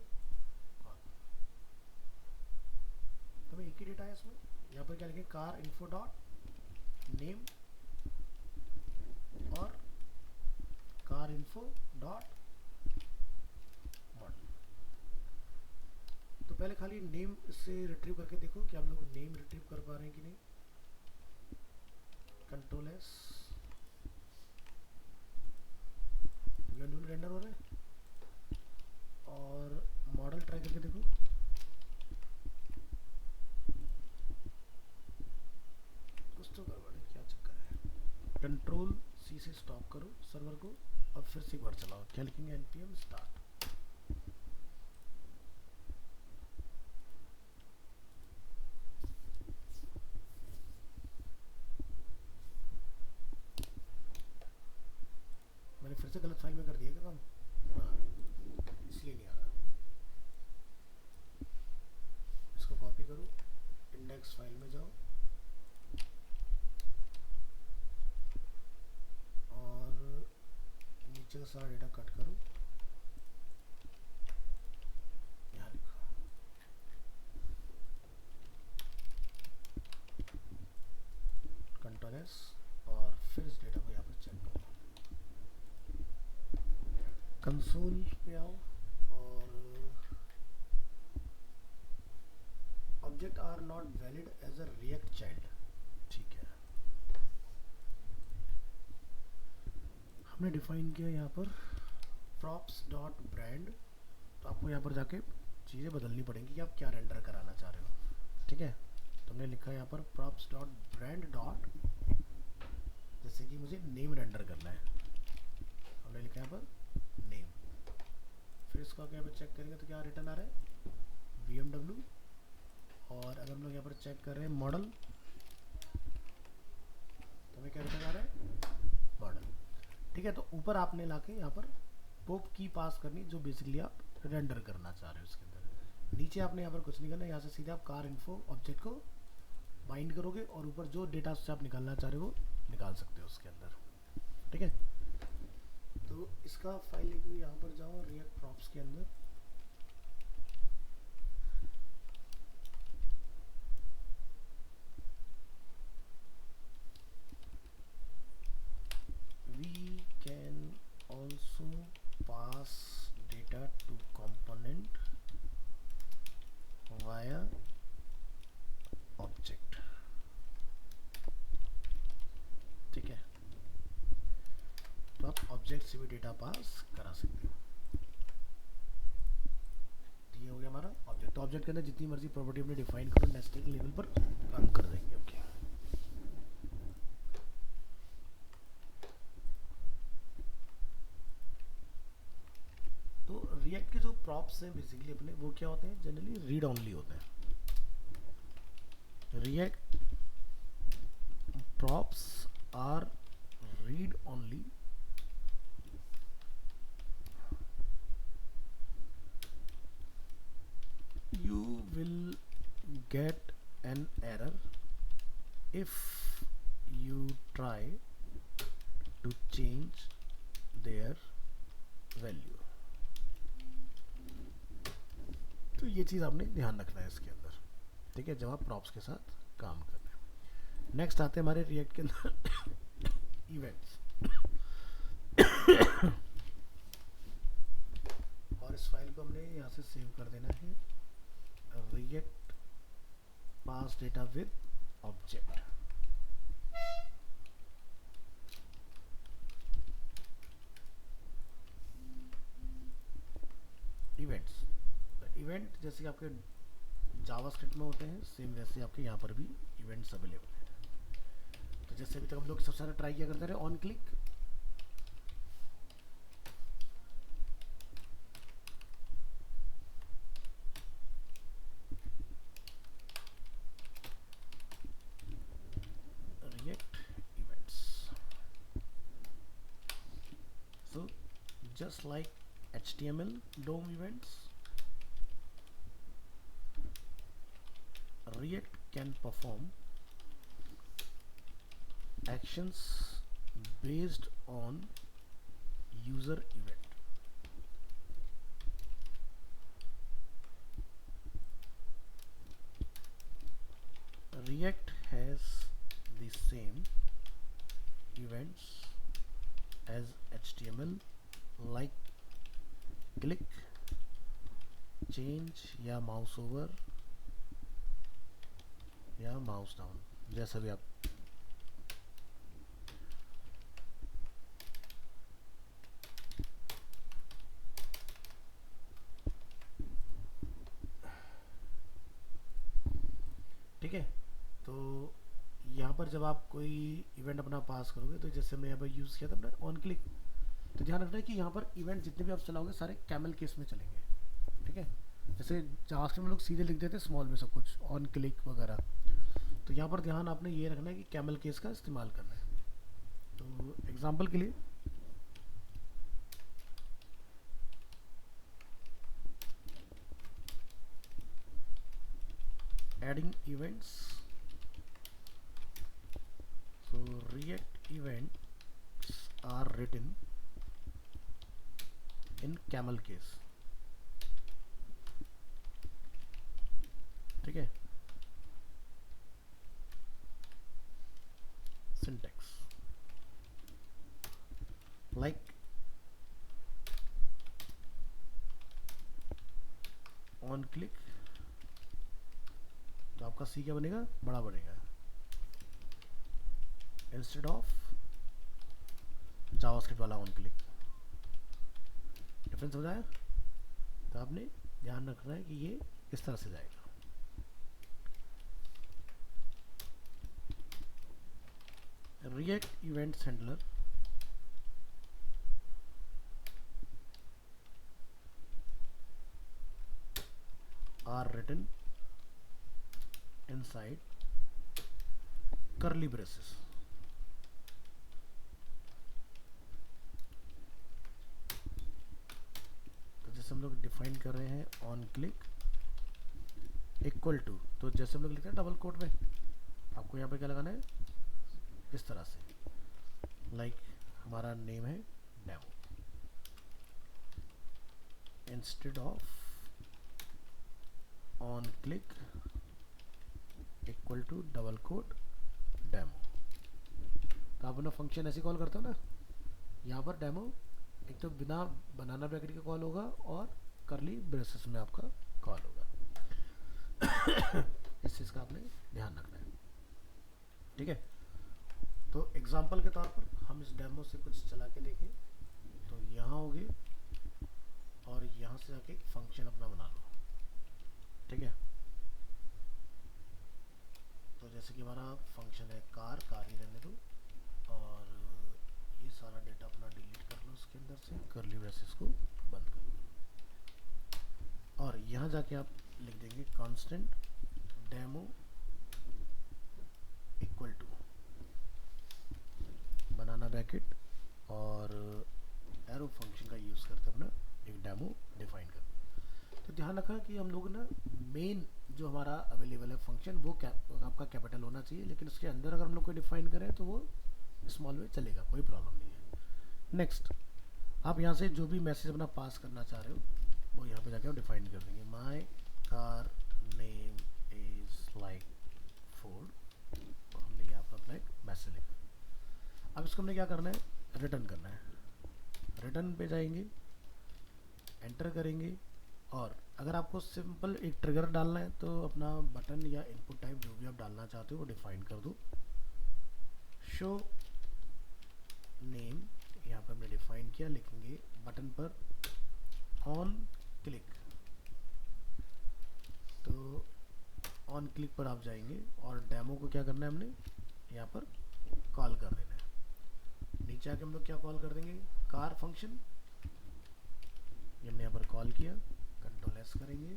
इसमें, यहाँ पर क्या लिखें, कार इन्फो डॉट नेम और कार इन्फो डॉट मॉडल। तो पहले खाली नेम से रिट्रीव करके देखो कि आप लोग नेम रिट्रीव कर पा रहे हैं कि नहीं। कंट्रोल एस, रेंडर हो रहा है। और मॉडल ट्राई करके देखो, कुछ तो गड़बड़ है, क्या चक्कर है। कंट्रोल सी से स्टॉप करो सर्वर को और फिर से एक बार चलाओ। क्या लिखेंगे, npm स्टार्ट। मैंने फिर से गलत फाइल में कर दिया क्या काम? हाँ, इसलिए नहीं आ रहा। इसको कॉपी करो, इंडेक्स फाइल में जाओ और नीचे का सारा डेटा कट करो, यहाँ लिखो कंट्रोल एस और फिर इस डेटा को यहाँ पर चेक करो। कंसोल पे आओ और object are not valid as a React child. ठीक है, हमने डिफाइन किया यहाँ पर प्रॉप्स डॉट ब्रांड। तो आपको यहाँ पर जाके चीज़ें बदलनी पड़ेंगी कि आप क्या रेंडर कराना चाह रहे हो। ठीक है, तो हमने लिखा है यहाँ पर प्रॉप्स डॉट ब्रांड डॉट, जैसे कि मुझे नेम रेंडर करना है, हमने लिखा है यहाँ पर नेम। फिर इसको यहाँ पर चेक करेंगे तो क्या रिटर्न आ रहा है, BMW। और अगर हम लोग यहाँ पर चेक कर रहे हैं मॉडल, तो हमें क्या रिटर्न आ रहा है, मॉडल। ठीक है, तो ऊपर आपने लाके यहाँ पर पोप की पास करनी, जो बेसिकली आप रेंडर करना चाह रहे हो उसके अंदर। नीचे आपने यहाँ पर कुछ नहीं करना, यहाँ से सीधे आप कार इन्फो ऑब्जेक्ट को बाइंड करोगे और ऊपर जो डेटा से आप निकालना चाह रहे हो वो निकाल सकते हो उसके अंदर। ठीक है, तो इसका फाइल लेके यहाँ पर जाओ रिएक्ट प्रॉप्स के अंदर, we can also pass data to component via object। ठीक है, तो आप ऑब्जेक्ट से भी डेटा पास करा सकते हो। तो ये हो गया हमारा ऑब्जेक्ट। तो ऑब्जेक्ट के अंदर जितनी मर्जी प्रॉपर्टी अपने डिफाइन करो, नेस्टिंग लेवल पर काम कर देंगे। ओके, तो रिएक्ट के जो प्रॉप्स हैं बेसिकली अपने, वो क्या होते हैं, जनरली रीड ऑनली होते हैं। React props are read only you will get an error if you try to change their value। तो ये चीज़ आपने ध्यान रखना है इसके अंदर। ठीक है, जब आप प्रॉप्स के साथ काम कर रहे हैं। नेक्स्ट आते हैं हमारे रिएक्ट के अंदर इवेंट्स। और इस फाइल को हमने यहाँ से सेव कर देना है, react pass data with object। Events, event जैसे आपके जावास्क्रिप्ट में होते हैं, सेम वैसे आपके यहाँ पर भी इवेंट्स अवेलेबल हैं। तो जैसे अभी तक हम लोग सबसे ज़्यादा ट्राई किया करते रहे, on click, just like HTML DOM events, React can perform actions based on user event। React has the same events as HTML, like click, change या माउस ओवर या माउस डाउन, जैसा भी आप ठीक है। तो यहाँ पर जब आप कोई इवेंट अपना पास करोगे तो जैसे मैं यहाँ पर यूज़ किया था अपना ऑन क्लिक, तो ध्यान रखना है कि यहाँ पर इवेंट जितने भी आप चलाओगे सारे कैमल केस में चलेंगे। ठीक है, जैसे जावास्क्रिप्ट में लोग सीधे लिख देते हैं स्मॉल में सब कुछ ऑन क्लिक वगैरह, तो यहाँ पर ध्यान आपने ये रखना है कि कैमल केस का इस्तेमाल करना है। तो एग्जांपल के लिए adding events, so React events are written in camel case। ठीक है, syntax like on click, तो आपका C क्या बनेगा, बड़ा बनेगा, इंस्टेड ऑफ जावास्क्रिप्ट वाला ऑन क्लिक। डिफरेंस हो जाए, तो आपने ध्यान रखना है कि ये इस तरह से जाएगा। React events handler are written inside curly braces। तो जैसे हम लोग डिफाइन कर रहे हैं ऑन क्लिक इक्वल टू, तो जैसे हम लोग लिखते हैं डबल कोट में, आपको यहाँ पे क्या लगाना है, इस तरह से, लाइक हमारा नेम है demo, instead of on click equal to double quote demo. तो आप अपना फंक्शन ऐसे कॉल करते हो ना, यहाँ पर डेमो एक तो बिना बनाना ब्रैकेट का कॉल होगा और करली ब्रेसेस में आपका कॉल होगा। इस चीज़ का आपने ध्यान रखना है। ठीक है, तो एग्जांपल के तौर पर हम इस डेमो से कुछ चला के देखें, तो यहाँ होगे और यहाँ से जाके एक फंक्शन अपना बना लो। ठीक है, तो जैसे कि हमारा फंक्शन है कार ही रहने दो, और ये सारा डेटा अपना डिलीट कर लो, उसके अंदर से करली ब्रेसेस को बंद कर लो, और यहाँ जाके आप लिख देंगे constant demo equal to banana bracket और एरो फंक्शन का यूज़ करते अपना एक डेमो डिफाइन कर। तो ध्यान रखा कि हम लोग ना मेन जो हमारा अवेलेबल है फंक्शन वो आपका कैपिटल होना चाहिए, लेकिन उसके अंदर अगर हम लोग कोई डिफाइन करें तो वो स्मॉल में चलेगा, कोई प्रॉब्लम नहीं है। नेक्स्ट, आप यहाँ से जो भी मैसेज अपना पास करना चाह रहे हो वो यहाँ पे जाके आप डिफाइन कर देंगे। My car name is like Ford, और हमने यहाँ पर अपना एक मैसेज लिखा। अब इसको हमने क्या करना है, रिटर्न करना है। रिटर्न पे जाएंगे, एंटर करेंगे, और अगर आपको सिंपल एक ट्रिगर डालना है तो अपना बटन या इनपुट टाइप जो भी आप डालना चाहते हो वो डिफाइन कर दो। शो नेम यहाँ पर हमने डिफाइन किया, लिखेंगे बटन पर ऑन क्लिक, तो ऑन क्लिक पर आप जाएंगे और डेमो को क्या करना है, हमने यहाँ पर कॉल कर देना है। नीचे आके हम लोग क्या कॉल कर देंगे, कार फंक्शन, ये हमने यहाँ पर कॉल किया। कंट्रोल एस करेंगे,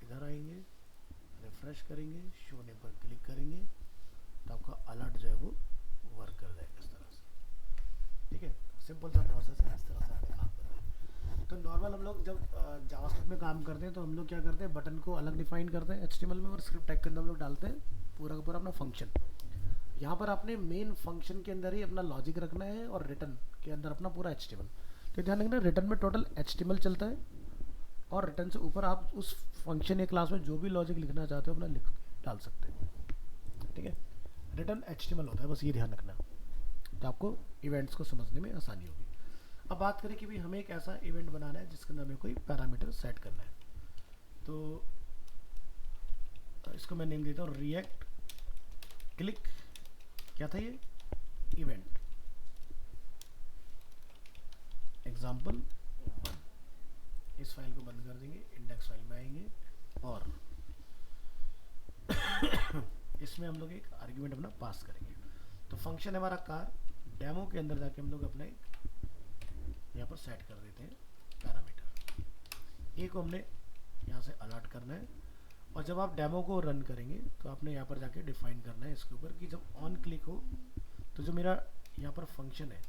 इधर आएंगे, रिफ्रेश करेंगे, शो नेम पर क्लिक करेंगे, तो आपका अलर्ट जो है वो वर्क कर जाएगा इस तरह से। ठीक है, सिंपल सा प्रोसेस है, इस तरह से आपने काम करना है। तो नॉर्मल हम लोग जब जावास्क्रिप्ट में काम करते हैं तो हम लोग क्या करते हैं, बटन को अलग डिफाइन करते हैं HTML में, और स्क्रिप्ट टैग के अंदर हम लोग डालते हैं पूरा का पूरा अपना फंक्शन। यहाँ पर आपने मेन फंक्शन के अंदर ही अपना लॉजिक रखना है और रिटर्न के अंदर अपना पूरा HTML। तो ध्यान रखना, रिटर्न में टोटल HTML चलता है, और रिटर्न से ऊपर आप उस फंक्शन या क्लास में जो भी लॉजिक लिखना चाहते हो अपना लिख डाल सकते हैं। ठीक है, रिटर्न HTML होता है, बस ये ध्यान रखना, तो आपको इवेंट्स को समझने में आसानी होगी। अब बात करें कि भाई हमें एक ऐसा इवेंट बनाना है जिसके अंदर हमें कोई पैरामीटर सेट करना है, तो इसको मैं नेम देता हूँ रिएक्ट क्लिक, क्या था ये, इवेंट एग्जाम्पल 1। इस फाइल को बंद कर देंगे, इंडेक्स फाइल में आएंगे और इसमें हम लोग एक आर्ग्यूमेंट अपना पास करेंगे। तो फंक्शन है हमारा कार, डेमो के अंदर जाके हम लोग अपना एक यहाँ पर सेट कर देते हैं पैरामीटर ए को हमने यहाँ से अलर्ट करना है, और जब आप डेमो को रन करेंगे तो आपने यहाँ पर जाके डिफाइन करना है इसके ऊपर कि जब ऑन क्लिक हो तो जो मेरा यहाँ पर फंक्शन है,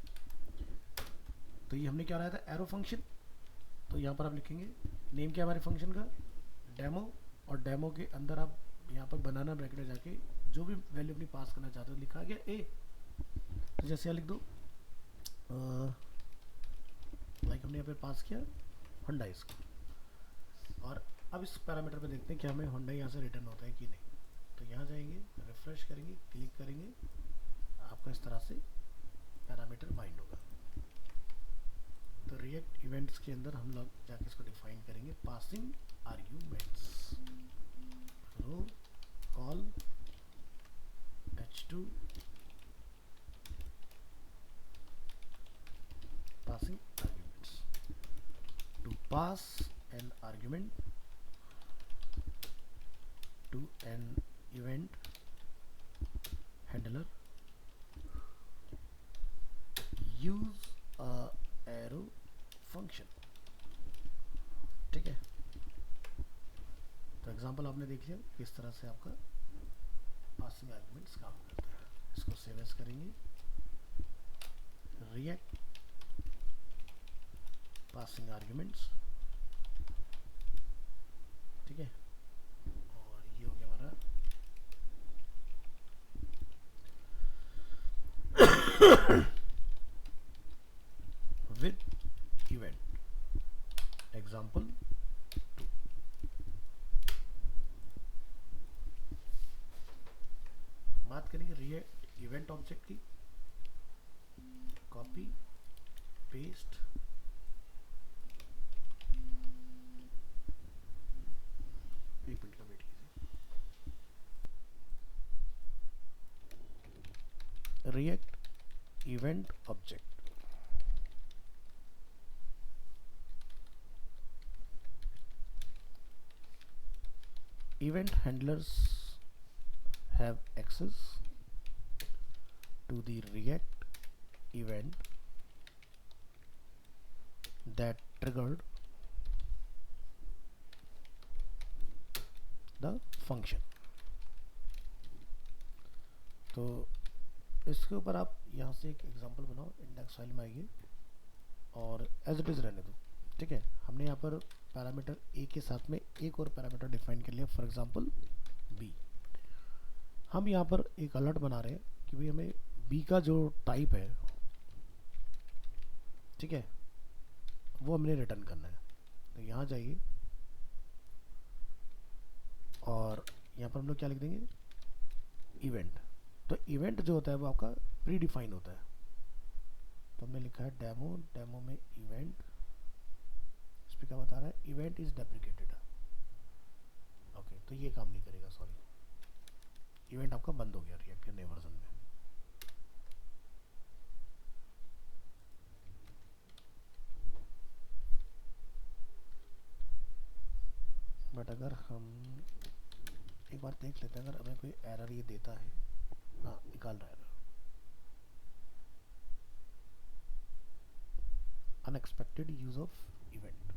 तो ये हमने क्या बनाया था, एरो फंक्शन, तो यहाँ पर आप लिखेंगे नेम क्या हमारे फंक्शन का, डेमो, और डेमो के अंदर आप यहाँ पर बनाना ब्रैकेट में जाके जो भी वैल्यू अपनी पास करना चाहते हो, लिखा गया ए, तो जैसे यहाँ लिख दो लाइक हमने यहाँ पे पास किया होंडा इसको, और अब इस पैरामीटर पे देखते हैं कि हमें होंडा यहाँ से रिटर्न होता है कि नहीं। तो यहाँ जाएंगे, रिफ्रेश करेंगे, क्लिक करेंगे, आपका इस तरह से पैरामीटर बाइंड होगा। तो रिएक्ट इवेंट्स के अंदर हम लोग जाके इसको डिफाइन करेंगे passing arguments, row call h2 passing arguments to pass an argument to an event handler, use a arrow function। ठीक है, तो एग्जांपल आपने देख लिया किस तरह से आपका पासिंग आर्ग्यूमेंट्स काम करता है। इसको सेव एज करेंगे, रिएक्ट पासिंग आर्ग्यूमेंट्स, ठीक है, और ये हो गया हमारा विद इवेंट एग्जांपल 2। बात करेंगे रिएक्ट इवेंट ऑब्जेक्ट की, कॉपी पेस्ट, एक मिनट का वेट कीजिए। React event object, event handlers have access to the React event that triggered the function। तो इसके ऊपर आप यहाँ से एक एग्जांपल बनाओ, इंडेक्स फाइल में आइए और एज इट इज रहने दो। ठीक है, हमने यहाँ पर पैरामीटर ए के साथ में एक और पैरामीटर डिफाइन कर लिया, फॉर एग्जांपल बी। हम यहाँ पर एक अलर्ट बना रहे हैं कि भाई हमें बी का जो टाइप है, ठीक है, वो हमने रिटर्न करना है। तो यहाँ जाइए और यहाँ पर हम लोग क्या लिख देंगे, इवेंट। तो इवेंट जो होता है वो आपका प्री डिफाइन होता है। तो हमने लिखा है डेमो, डेमो में इवेंट, इस पर क्या बता रहा है, इवेंट इज डेप्रिकेटेड। ओके, तो ये काम नहीं करेगा, सॉरी, इवेंट आपका बंद हो गया रिएक्ट के नए वर्जन में। बट अगर हम एक बार देख लेते हैं, अगर हमें कोई एरर ये देता है, हाँ निकाल रहा है error, unexpected use of event.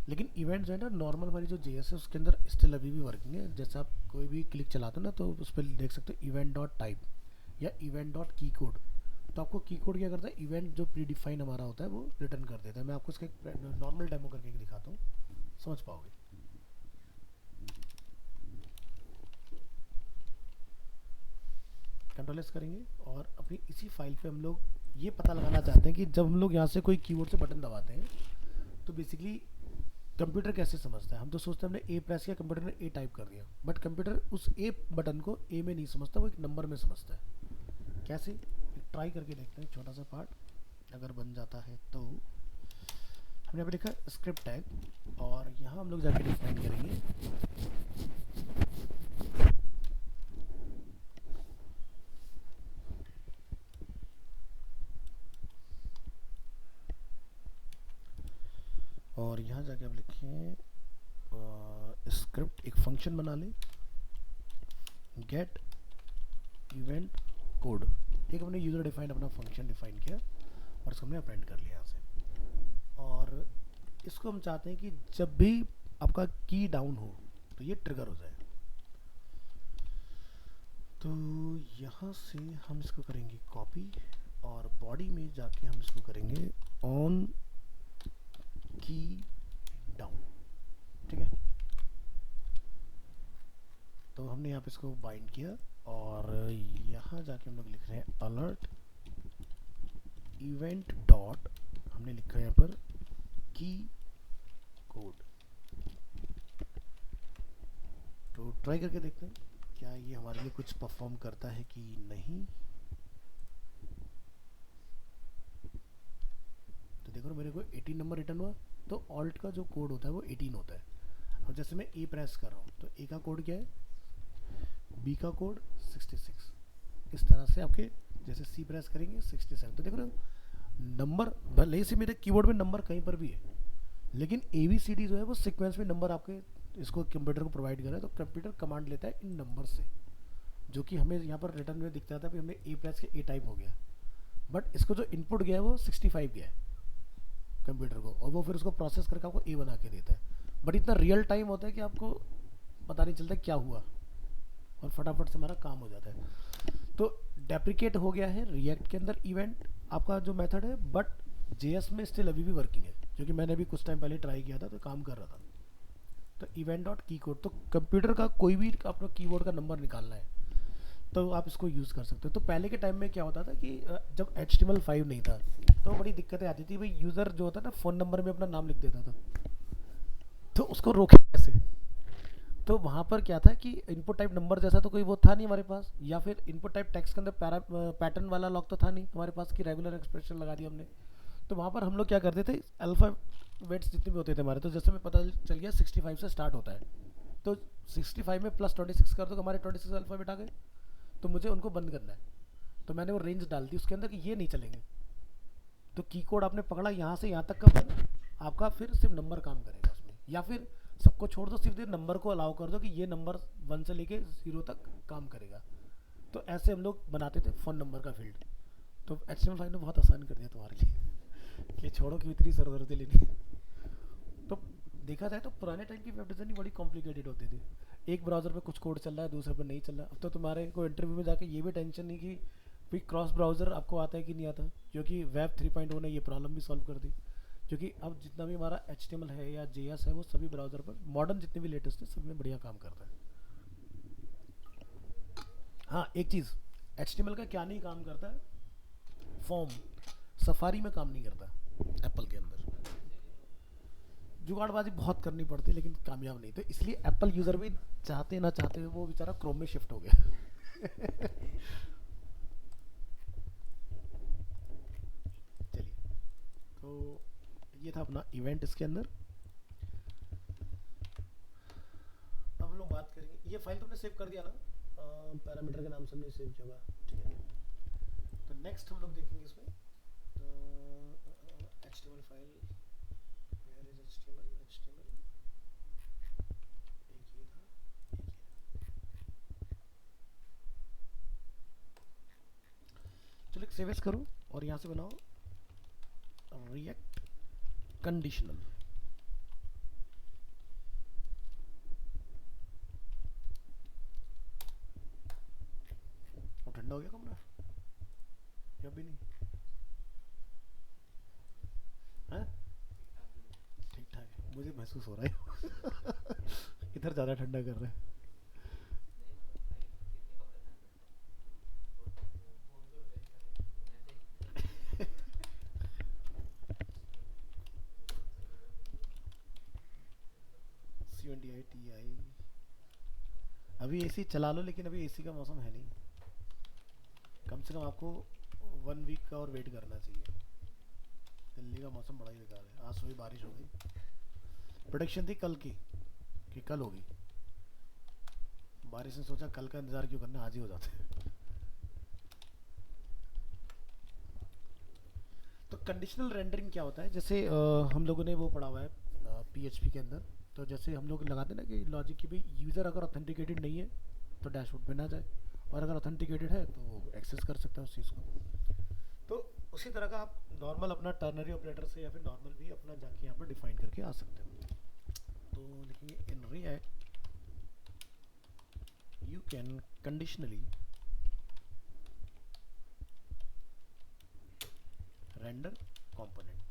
लेकिन इवेंट जो है ना, नॉर्मल वाली जो जेएस है उसके अंदर स्टिल अभी भी वर्किंग है। जैसे आप कोई भी क्लिक चलाते हो ना, तो उस पर देख सकते हो इवेंट डॉट टाइप या इवेंट डॉट की कोड। तो आपको की कोड क्या करता है, इवेंट जो प्री डिफाइन हमारा होता है वो रिटर्न कर देता है। मैं आपको इसका एक नॉर्मल डेमो करके दिखाता हूँ, समझ पाओगे। कंट्रोल एस करेंगे और अपनी इसी फाइल पे हम लोग ये पता लगाना चाहते हैं कि जब हम लोग यहाँ से कोई कीबोर्ड से बटन दबाते हैं तो बेसिकली कंप्यूटर कैसे समझता है? हम तो सोचते हैं हमने ए प्रेस किया, कंप्यूटर ने ए टाइप कर दिया, बट कंप्यूटर उस ए बटन को ए में नहीं समझता, वो एक नंबर में समझता है। कैसे? ट्राई करके देखते हैं, छोटा सा पार्ट अगर बन जाता है तो। हमने यहाँ पे लिखा स्क्रिप्ट टैग, और यहाँ हम लोग जाके डिफाइन करेंगे और यहाँ जाके हम लिखें स्क्रिप्ट, एक फंक्शन बना लें गेट इवेंट कोड। एक हमने यूजर डिफाइंड अपना फंक्शन डिफाइन किया और इसको हमने अपेंड कर लिया यहाँ से। और इसको हम चाहते हैं कि जब भी आपका की डाउन हो तो ये ट्रिगर हो जाए। तो यहाँ से हम इसको करेंगे कॉपी, और बॉडी में जाके हम इसको करेंगे ऑन की डाउन। ठीक है, तो हमने यहाँ पे इसको बाइंड किया, और यहाँ जाके हम लोग लिख रहे हैं अलर्ट इवेंट डॉट, हमने लिखा है यहाँ पर की कोड। तो ट्राई करके देखते हैं क्या ये हमारे लिए कुछ परफॉर्म करता है कि नहीं। तो देखो मेरे को 18 नंबर रिटर्न हुआ, तो ऑल्ट का जो कोड होता है वो 18 होता है। और जैसे मैं ए प्रेस कर रहा हूँ तो ए का कोड क्या है, बी का कोड 66। इस तरह से आपके जैसे सी प्रेस करेंगे 67। तो देख रहे हो नंबर भले से मेरे कीबोर्ड में नंबर कहीं पर भी है, लेकिन ए बी सी डी जो है वो सीक्वेंस में नंबर आपके इसको कंप्यूटर को प्रोवाइड कर रहा है। तो कंप्यूटर कमांड लेता है इन नंबर से, जो कि हमें यहाँ पर रिटर्न में दिखता था कि हमने ए प्रेस के ए टाइप हो गया, बट इसको जो इनपुट गया है वो 65 गया है कंप्यूटर को, और वो फिर उसको प्रोसेस करके आपको ए बना के देता है। बट इतना रियल टाइम होता है कि आपको पता नहीं चलता क्या हुआ, और फटाफट से हमारा काम हो जाता है। तो डेप्रिकेट हो गया है रिएक्ट के अंदर इवेंट आपका जो मेथड है, बट जेएस में स्टिल अभी भी वर्किंग है, क्योंकि मैंने अभी कुछ टाइम पहले ट्राई किया था तो काम कर रहा था। तो इवेंट डॉट की कोड, तो कंप्यूटर का कोई भी आपका कीबोर्ड का नंबर निकालना है तो आप इसको यूज़ कर सकते हो। तो पहले के टाइम में क्या होता था कि जब HTML5 नहीं था तो बड़ी दिक्कतें आती थी। भाई यूज़र जो होता है ना फ़ोन नंबर में अपना नाम लिख देता था, तो उसको रोके कैसे? तो वहाँ पर क्या था कि इनपुट टाइप नंबर जैसा तो कोई वो था नहीं हमारे पास, या फिर इनपुट टाइप टेक्स्ट के अंदर पैटर्न वाला लॉक तो था नहीं हमारे पास कि रेगुलर एक्सप्रेशन लगा दिया हमने। तो वहाँ पर हम लोग क्या करते थे, अल्फ़ाबेट्स जितने भी होते थे हमारे, तो जैसे हमें पता चल गया 65 से स्टार्ट होता है, तो 65 में प्लस 26 कर दो, हमारे 26 अल्फ़ाबेट आ गए। तो मुझे उनको बंद करना है, तो मैंने वो रेंज डाल दी उसके अंदर कि ये नहीं चलेंगे। तो की कोड आपने पकड़ा यहाँ से यहाँ तक का बंद, आपका फिर सिर्फ नंबर काम करेगा उसमें, या फिर सबको छोड़ दो, सिर्फ नंबर को अलाउ कर दो कि ये नंबर 1 से लेके 0 तक काम करेगा। तो ऐसे हम लोग बनाते थे फ़ोन नंबर का फील्ड। तो HTML5 ने बहुत आसान कर दिया तुम्हारे लिए कि छोड़ो कि इतनी सरदर्दी लेनी। तो देखा जाए तो पुराने टाइम की वेब डिज़ाइनिंग बड़ी कॉम्प्लिकेटेड होती थी। एक ब्राउज़र पे कुछ कोड चल रहा है, दूसरे पे नहीं चल रहा। अब तो तुम्हारे को इंटरव्यू में जाके ये भी टेंशन नहीं कि भाई क्रॉस ब्राउज़र आपको आता है कि नहीं आता, क्योंकि वेब 3.0 ने ये प्रॉब्लम भी सॉल्व कर दी। क्योंकि अब जितना भी हमारा HTML है या JS है वो सभी ब्राउज़र पर मॉडर्न जितने भी लेटेस्ट है सब में बढ़िया काम करता है। हाँ एक चीज़, HTML का क्या नहीं काम करता है, फॉर्म सफारी में काम नहीं करता एप्पल के अंदर। जुगाड़बाजी बहुत करनी पड़ती है लेकिन कामयाब नहीं, तो इसलिए एप्पल यूज़र भी चाहते ना चाहते हुए वो बेचारा क्रोम में शिफ्ट हो गया। चलिए, तो ये था अपना इवेंट इसके अंदर। अब हम लोग बात करेंगे, ये फाइल तुमने सेव कर दिया ना, पैरामीटर के नाम से हमने सेव किया होगा, ठीक है। तो नेक्स्ट हम लोग देखेंगे इसमें HTML file, where is HTML, HTML एक ये था, एक ये। चलो सेव एज करो और यहाँ से बनाओ रिएक्ट कंडीशनल। ठंडा हो गया कमरा या भी नहीं? है ठीक ठाक है, मुझे महसूस हो रहा है। इधर ज़्यादा ठंडा कर रहा है। C20i Ti। अभी एसी चला लो, लेकिन अभी एसी का मौसम है नहीं। कम से कम आपको 1 वीक का और वेट करना चाहिए। दिल्ली का मौसम बड़ा ही बेकार है। आज सुबह बारिश हो गई, प्रोडिक्शन थी कल की कि कल होगी बारिश ने। सोचा कल का इंतज़ार क्यों करना, आज ही हो जाते हैं। तो कंडीशनल रेंडरिंग क्या होता है, जैसे हम लोगों ने वो पढ़ा हुआ है पीएचपी के अंदर। तो जैसे हम लोग लगाते हैं ना कि लॉजिक की भी यूज़र अगर ऑथेंटिकेटेड नहीं है तो डैशबोर्ड पे ना जाए, और अगर ऑथेंटिकेटेड है तो वो एक्सेस कर सकता है उस चीज़ को। तो उसी तरह का आप नॉर्मल अपना टर्नरी ऑपरेटर से या फिर नॉर्मल भी अपना जाके यहाँ पर डिफाइन करके आ सकते हो। तो लिखेंगे in React you can conditionally render component.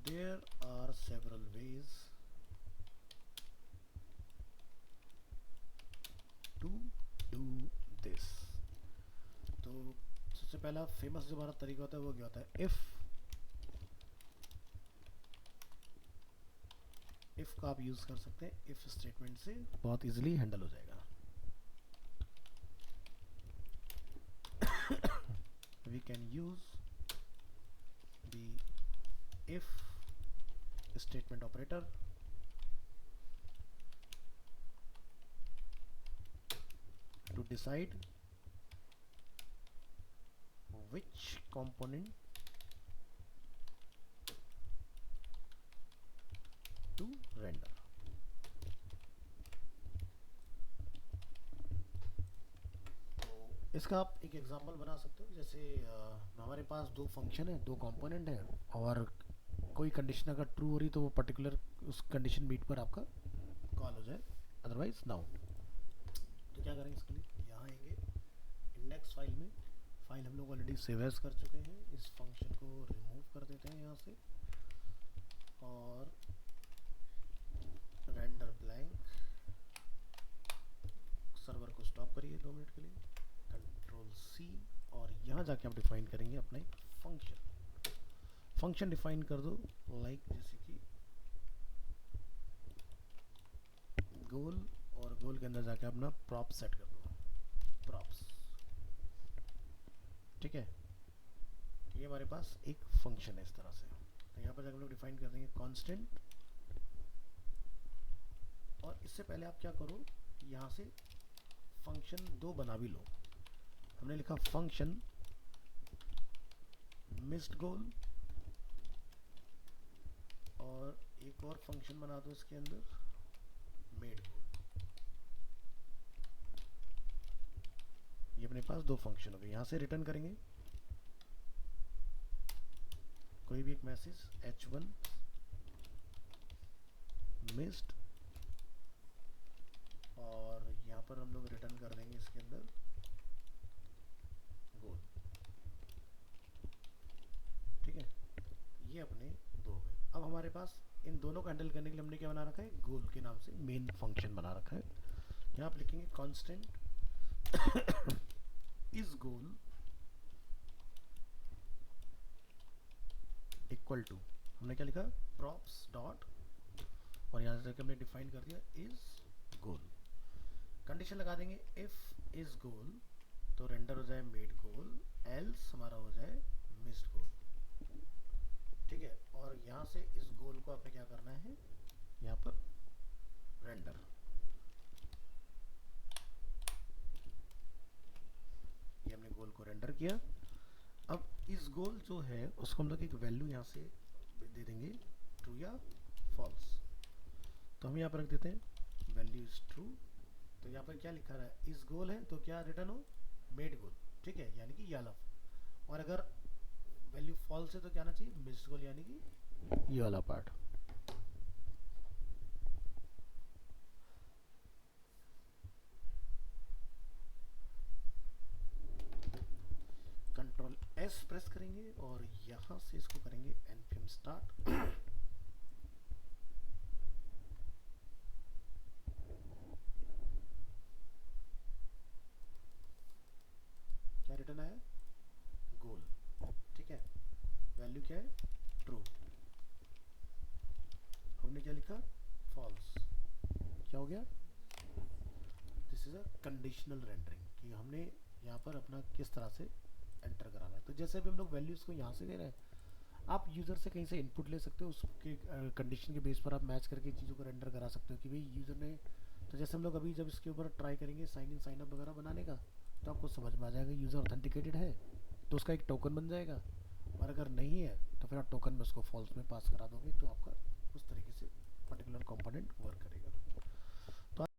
There are several ways to do this. तो सबसे पहला फेमस जो हमारा तरीका होता है वो क्या होता है, इफ का आप यूज़ कर सकते हैं। इफ स्टेटमेंट से बहुत इजीली हैंडल हो जाएगा। we can use the if statement operator to decide which component to render. इसका आप एक एग्जांपल बना सकते हो। जैसे हमारे पास दो फंक्शन है, दो कंपोनेंट है, और कोई कंडीशन अगर ट्रू हो रही तो वो पर्टिकुलर उस कंडीशन मीट पर आपका कॉल हो जाए, अदरवाइज नाउ। तो क्या करेंगे इसके लिए, यहाँ आएंगे इंडेक्स फाइल में। फाइल हम लोग ऑलरेडी सेव एज कर चुके हैं। इस फंक्शन को रिमूव कर देते हैं यहाँ से, और रेंडर ब्लैंक, सर्वर को स्टॉप करिए 2 मिनट के लिए, कंट्रोल सी, और यहाँ जाके आप डिफाइन करेंगे अपना एक फंक्शन डिफाइन कर दो, लाइक जैसे कि गोल, और गोल के अंदर जाके अपना प्रॉप सेट कर दो, प्रॉप्स। ठीक है, ये हमारे पास एक फंक्शन है इस तरह से। तो यहाँ पर जाकर हम लोग डिफाइन कर देंगे कांस्टेंट, और इससे पहले आप क्या करो, यहाँ से फंक्शन दो बना भी लो। हमने लिखा फंक्शन मिस्ड गोल, और एक और फंक्शन बना दो इसके अंदर मेड गोल। ये अपने पास दो फंक्शन हो गए। यहाँ से रिटर्न करेंगे कोई भी एक मैसेज h1 मिस्ड, और यहाँ पर हम लोग रिटर्न कर देंगे इसके अंदर गोल। ठीक है, ये अपने दो हो गए। अब हमारे पास इन दोनों को हैंडल करने के लिए हमने क्या बना रखा है, गोल के नाम से मेन फंक्शन बना रखा है। यहाँ आप लिखेंगे constant is goal equal to, हमने क्या लिखा, प्रॉप्स डॉट, और यहाँ से हमने डिफाइन कर दिया इज गोल। कंडीशन लगा देंगे इफ इज गोल तो रेंडर हो जाए मेड गोल, एल्स हमारा हो जाए मिस्ड गोल। ठीक है, और यहाँ से इस गोल को आपने क्या करना है, यहाँ पर रेंडर। ये हमने गोल को रेंडर किया। अब इस गोल जो है उसको हम लोग एक वैल्यू यहाँ से दे देंगे, ट्रू या फॉल्स। तो हम यहाँ पर रख देते हैं वैल्यू इज ट्रू। तो यहाँ पर क्या लिखा रहा है, इस गोल है तो क्या रिटर्न हो, मेड गोल। ठीक है, यानी कि ये वाला। और अगर वैल्यू फॉल्स है तो क्या आना चाहिए, मिस्ड गोल, यानी कि ये वाला पार्ट। कंट्रोल एस प्रेस करेंगे और यहाँ से इसको करेंगे npm स्टार्ट। क्या रिटर्न आया, गोल। ठीक है, वैल्यू क्या है, ट्रू। हमने क्या लिखा, फॉल्स। क्या हो गया, this is a conditional rendering, कि हमने यहाँ पर अपना किस तरह से एंटर कराना है। तो जैसे अभी हम लोग वैल्यूज़ को यहाँ से दे रहे हैं, आप यूज़र से कहीं से इनपुट ले सकते हो, उसके कंडीशन के बेस पर आप मैच करके चीज़ों को रेंडर करा सकते हो कि भाई यूज़र ने, तो जैसे हम लोग अभी जब इसके ऊपर ट्राई करेंगे साइन इन साइन अप वगैरह बनाने का, तो आपको समझ में आ जाएगा यूज़र ऑथेंटिकेटेड है तो उसका एक टोकन बन जाएगा, और अगर नहीं है तो फिर आप टोकन में उसको फॉल्स में पास करा दोगे, तो आपका उस तरीके से पर्टिकुलर कंपोनेंट वर्क करेगा।